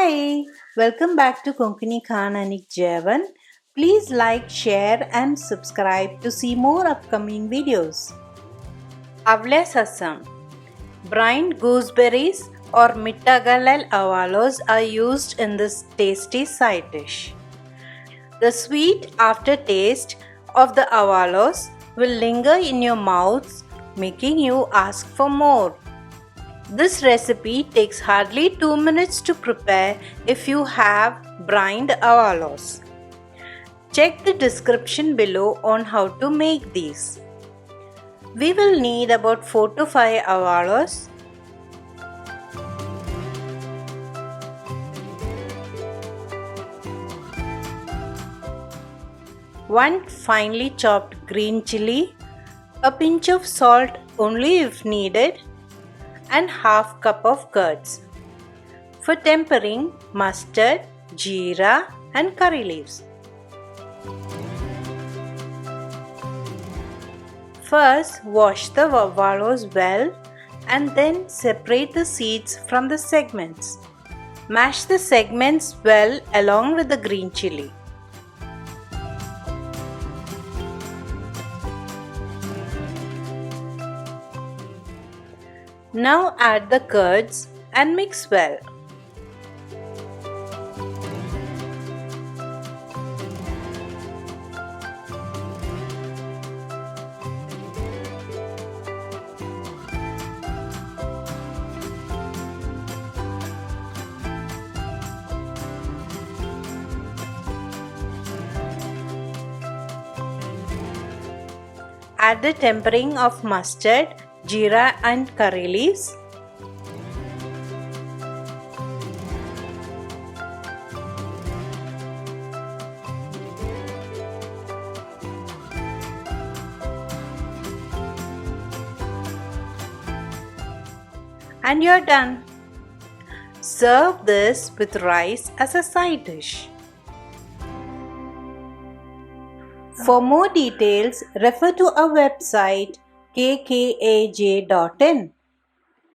Hi, welcome back to Konkani Khan and Javan. Please like, share, and subscribe to see more upcoming videos. Avallya Sassam. Brined gooseberries or mittagalal avalos are used in this tasty side dish. The sweet aftertaste of the avalos will linger in your mouths, making you ask for more. This recipe takes hardly 2 minutes to prepare if you have brined avalos. Check the description below on how to make these. We will need about 4 to 5 avalos, one finely chopped green chili, a pinch of salt only if needed, and half cup of curds. For tempering, mustard, jeera and curry leaves. First, wash the avalos well and then separate the seeds from the segments. Mash the segments well along with the green chili. Now add the curds and mix well. Add the tempering of mustard, jeera and curry leaves. And you're done. Serve this with rice as a side dish. For more details, refer to our website kkaj.in.